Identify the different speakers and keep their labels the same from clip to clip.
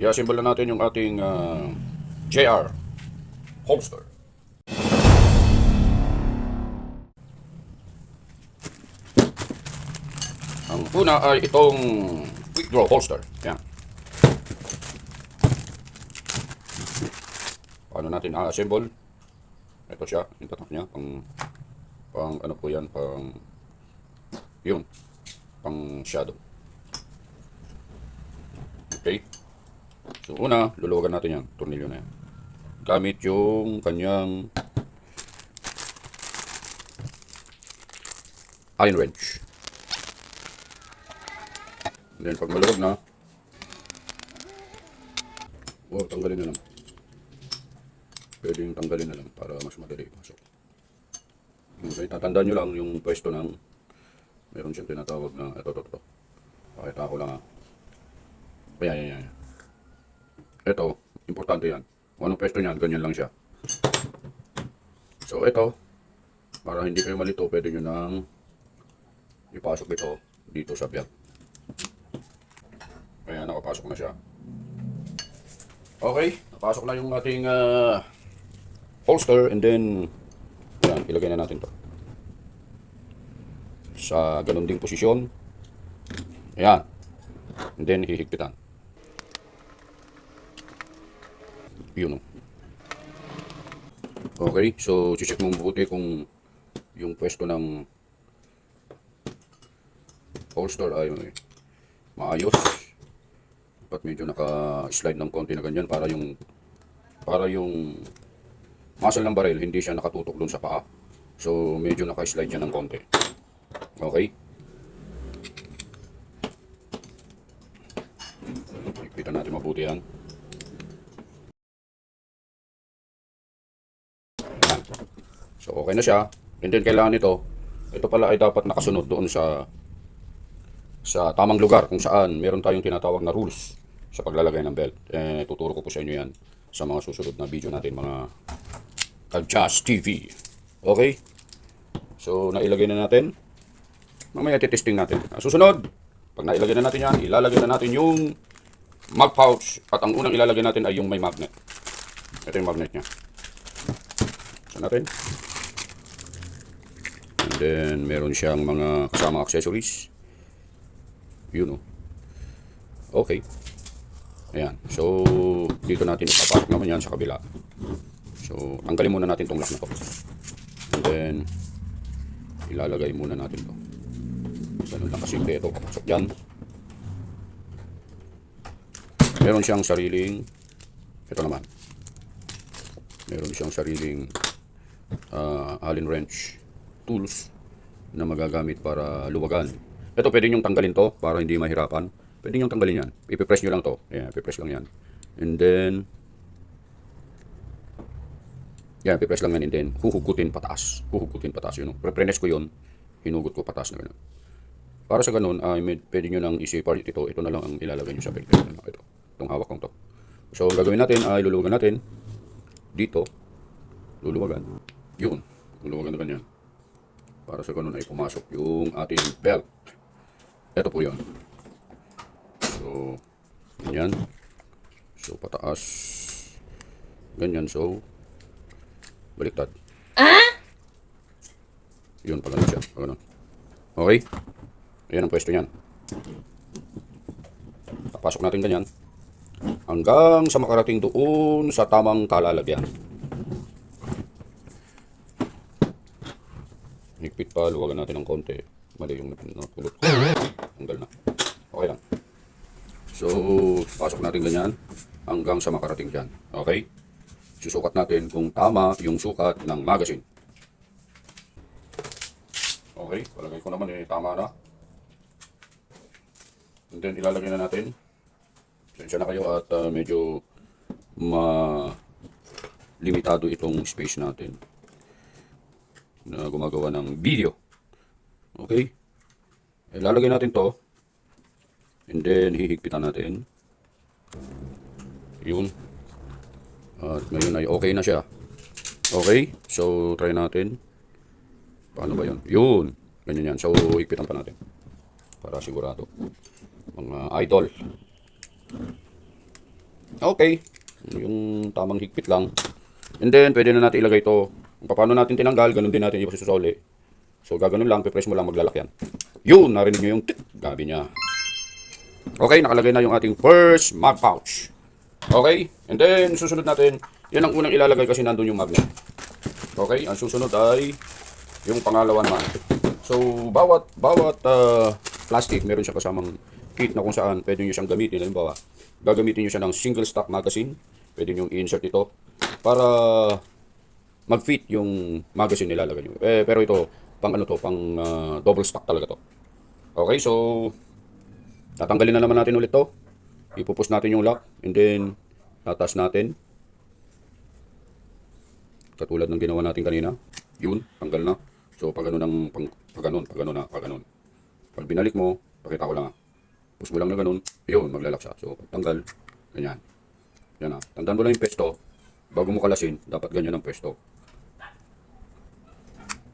Speaker 1: i-assemble na natin yung ating JR holster. Ang una ay itong quick draw holster. Yan. Paano natin a-assemble? Ito siya, yung tatak niya, pang ano po yan, pang shadow. Okay. So una, luluwagan natin yan, tornilyo na yan. Gamit yung kanyang Allen wrench. And then pag maluwag na, tanggalin na lang. Pwedeng tanggalin na lang para mas madali pasok. Okay, tatandaan nyo lang yung pwesto ng meron siyang tinatawag na ito. Pakita ko lang ha. Ayan. Ito, importante yan. Kung anong pwesto niyan, ganyan lang siya. So ito, para hindi kayo malito, pwede nyo nang ipasok ito dito sa belt. Ayan, nakapasok na siya. Okay, napasok na yung ating holster, and then ayan, ilagay na natin to sa ganun ding posisyon. Ayan, and then hihigpitan. Yun o. Okay, so check mo mabuti kung yung pwesto ng holster ay maayos. Dapat medyo naka-slide ng konti na ganyan para yung muscle ng baril hindi siya nakatutok dun sa paa. So medyo naka-slide siya ng konti. Okay? Higpitan natin mabuti yan. So okay na siya. And then kailangan ito pala ay dapat nakasunod doon sa tamang lugar kung saan meron tayong tinatawag na rules sa paglalagay ng belt. Tuturo ko po sa inyo yan sa mga susunod na video natin, mga Ka-Jazz TV. Okay? So nailagay na natin. Mamaya titesting natin. Susunod, pag nailagay na natin yan, ilalagay na natin yung mag pouch. At ang unang ilalagay natin ay yung may magnet. Ito yung magnet nya. Saan natin? And then meron siyang mga kasama accessories. Yun o. Okay. Ayan. So dito natin ipapasok naman yan sa kabila. So tanggalin muna natin tong lock na to. And then ilalagay muna natin to. Ganun lang kasimple ito. Papasok dyan. Meron siyang sariling, ito naman, meron siyang sariling Allen wrench tools na magagamit para luwagan. Ito pwede nyo tanggalin to para hindi mahirapan. Pwede nyo tanggalin yan. Ipipress nyo lang to. Ayan, ipipress lang yan. And then yan, ipipress lang yan. And then huhugutin pataas. Yun. Pre-press ko yun. Hinugot ko pataas na gano'n. Para sa ganun, pwede nyo nang i-separate ito. Ito na lang ang ilalagay nyo sa belt. Ito. Itong hawak kong to. So, ang gagawin natin ay luluwagan natin dito. Luluwagan. Yun. Luluwagan na ganyan. Para sa ganun ay pumasok yung ating belt. Ito po yun. So, ganyan. So, pataas. Ganyan. So, baliktad. Yun, pala siya. Ganun. Okay? Ayan ang pwesto niyan. Papasok natin ganyan hanggang sa makarating doon sa tamang kalalagyan. Higpit pa, luwagan natin ng konti. Mali yung napulot. Tanggal na. Okay lang. So, pasok natin ganyan hanggang sa makarating dyan. Okay? Susukat natin kung tama yung sukat ng magazine. Okay, palagay ko naman tama na. And then ilalagay na natin. Sensya na kayo at medyo limitado itong space natin na gumagawa ng video. Okay? Ilalagay natin to. And then hihigpitan natin. Yun. At ngayon ay okay na siya. Okay? So try natin. Paano ba yun? Yun. Ganyan yan. So higpitan pa natin. Para sigurado. Mga idol. Okay. Yung tamang higpit lang. And then, pwede na natin ilagay ito. Kung paano natin tinanggal, ganun din natin ipasusoli. So, gaganon lang, pipress mo lang, maglalak yan. Yun, narinig nyo yung tik. Gabi niya. Okay, nakalagay na yung ating first mag pouch. Okay, and then, susunod natin, yan ang unang ilalagay kasi nandun yung magnet. Okay, ang susunod ay yung pangalawa naman. So, bawat plastic, meron siya kasamang kit na kung saan pwede nyo siyang gamitin. Halimbawa, gagamitin nyo siya ng single stock magazine. Pwede nyo i-insert ito para mag-fit yung magazine nilalagay nyo. Pero ito, pang ano to, pang double stock talaga to. Okay, so tatanggalin na naman natin ulit to. Ipupus natin yung lock and then tatas natin. Katulad ng ginawa natin kanina. Yun, tanggal na. So pag ganun ng pag ganun. Pag binalik mo, pakita ko lang ah. Push mo lang na ganun, yun, maglalak siya. So pag tanggal, ganyan. Yan ah. Tandaan mo lang yung pwesto. Bago mo kalasin, dapat ganyan ang pwesto.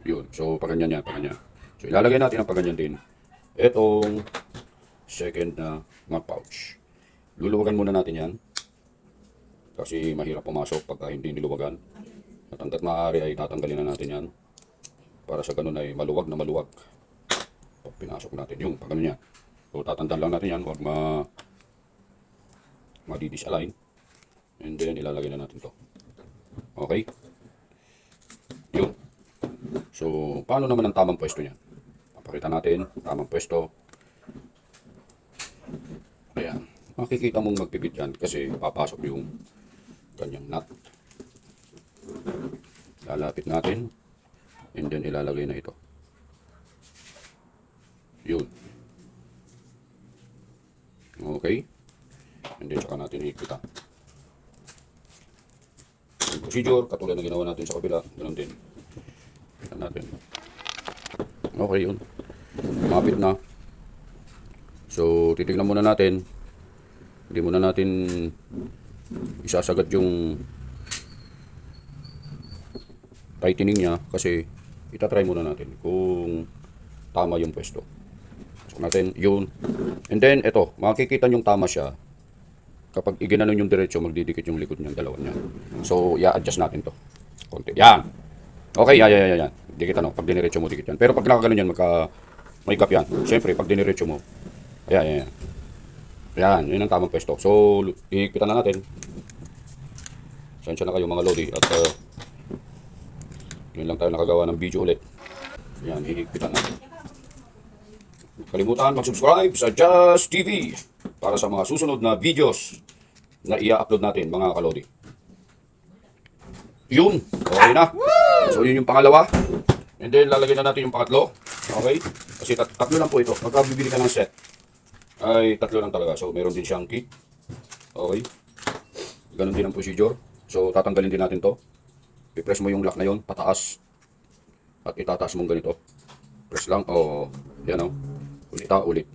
Speaker 1: Yun. So pag ganyan yan, pag ganyan. So ilalagay natin ang pag ganyan din. Etong second na mag pouch. Luluwagan muna natin yan. Kasi mahirap pumasok pagka hindi niluwagan. At hanggat maaari ay tatanggalin na natin yan. Para sa ganun ay maluwag na maluwag. Pag pinasok natin yung pag ganun yan. So tatandaan lang natin yan. Huwag madi-disalign. And then ilalagay na natin to. Okay? Yun. So paano naman ang tamang pwesto niya? Papakita natin. Tamang pwesto. Ayan. Makikita mong magpipit yan kasi papasok yung kanyang nut. Lalapit natin. And then ilalagay na ito. Yun. Okay. And then saka natin higpitan. Yung procedure, katulad na ginawa natin sa kabila, ganun din. Higpitan natin. Okay yun. Mapit na. So, titignan muna natin. Hindi muna natin isasagad yung tightening niya kasi itatry muna natin kung tama yung pwesto. So natin yun. And then ito, makikita yung tama siya. Kapag iginanon yung diretso, magdidikit yung likod niyan, dalawa niya. So, i-adjust natin to. Konti. Yan. Okay, yan. Dikit ano, pag diniretso mo, dikit yan. Pero pag nakaganon yan, may gap yan. Siyempre, pag diniretso mo, yan. Yan, yun ang tamang pwesto. So, ihigpitan na natin. Sensya na kayo mga lodi. At yun lang tayo nakagawa ng video ulit. Yan, hihigpitan natin. Kalimutan mag-subscribe sa Just TV para sa mga susunod na videos na i-upload natin mga kalodi. Yun, okay na. So yun yung pangalawa. And then lalagyan na natin yung pangatlo. Okay? Kasi tatlo lang po ito. Pagka bibili ka ng set, ay tatlo lang talaga. So meron din siyang kit. Okay? Ganon din ang procedure. So tatanggalin din natin to. I-press mo yung lock na yun, pataas. At itataas mong ganito. Press lang. Yan o. Ulit.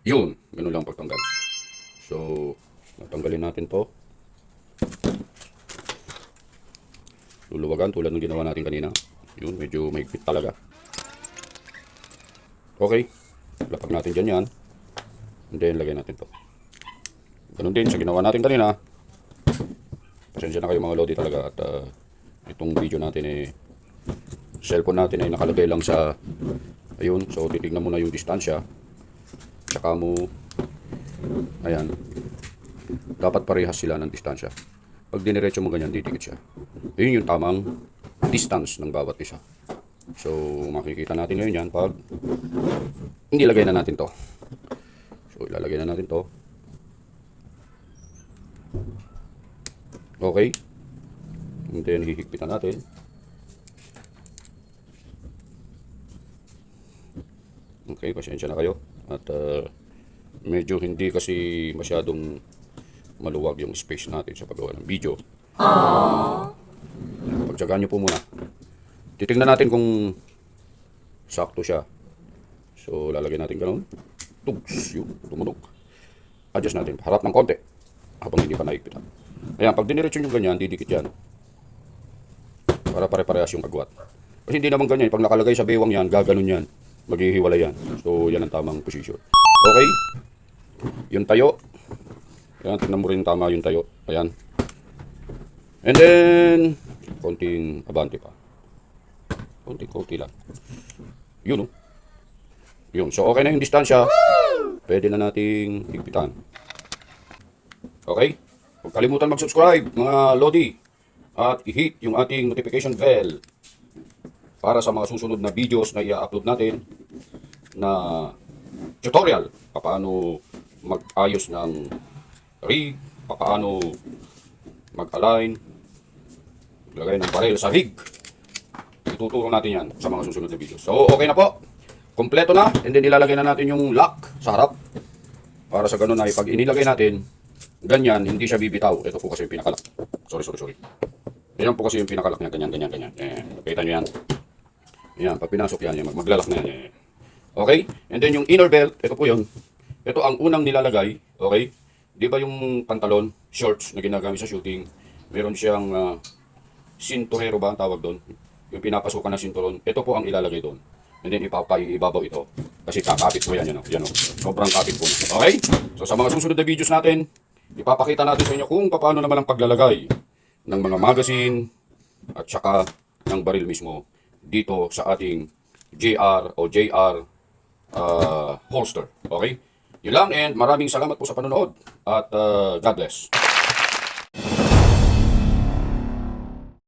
Speaker 1: Yun. Ganun lang pagtanggal. So, natanggalin natin to. Luluwagan tulad ng ginawa natin kanina. Yun, medyo mahigpit talaga. Okay. Lapag natin dyan yan. And then, lagay natin to. Ganun din sa ginawa natin kanina. Pasensya na kayo mga lodi talaga. At itong video natin cellphone natin ay nakalagay lang sa ayun. So, titignan mo na yung distansya. Tsaka mo, ayan. Dapat parehas sila ng distansya. Pag diniretso mo ganyan, didikit siya. Yun yung tamang distance ng bawat isa. So, makikita natin ngayon yan pag nilagay na natin to. So, ilalagay na natin to. Okay. And then, hihigpitan natin. Okay, pasensya na kayo. At medyo hindi kasi masyadong maluwag yung space natin sa paggawa ng video. Pagtsagaan nyo po muna. Titignan natin kung sakto siya. So, lalagay natin ganun. Tugs, yun, tumunog. Adjust natin, harap ng konti. Habang hindi pa naigpitan. Ayan, pag diniretso nyo ganyan, didikit yan. Para pare-parehas yung agwat. Kasi hindi naman ganyan. Pag nakalagay sa bewang yan, gaganon yan. Maghihiwalay yan. So, yan ang tamang position. Okay? Yung tayo. Ayan, tignan mo rin tama yung tayo. Ayan. And then, konting abante pa. Konti lang. Yun, oh. Yun. So, okay na yung distansya. Pwede na nating higpitan. Okay? Huwag kalimutan mag-subscribe, mga Lodi. At i-hit yung ating notification bell para sa mga susunod na videos na i-upload natin na tutorial. Paano mag-ayos ng rig, paano mag-align, maglagay ng barrel sa rig. Ituturo natin yan sa mga susunod na videos. So, okay na po. Kompleto na. And then, ilalagay na natin yung lock sa harap. Para sa ganun ay pag inilagay natin, ganyan, hindi siya bibitaw. Ito po kasi yung pinakalock. Sorry. Yan po kasi yung pinakalock niya. Ganyan. Kita nyo yan. Yan, pag pinasok yan, maglalak na yan. Okay? And then, yung inner belt, ito po yun. Ito ang unang nilalagay. Okay? Di ba yung pantalon, shorts na ginagamit sa shooting, meron siyang sinturero ba ang tawag doon? Yung pinapasukan na sinturon, ito po ang ilalagay doon. And then ibabaw ito. Kasi kakapit po yan, yan o. Sobrang kapit po. Okay? So sa mga susunod na videos natin, ipapakita natin sa inyo kung paano naman ang paglalagay ng mga magazine at saka ng baril mismo dito sa ating JR holster. Okay? Yun lang, and maraming salamat po sa panonood at God bless.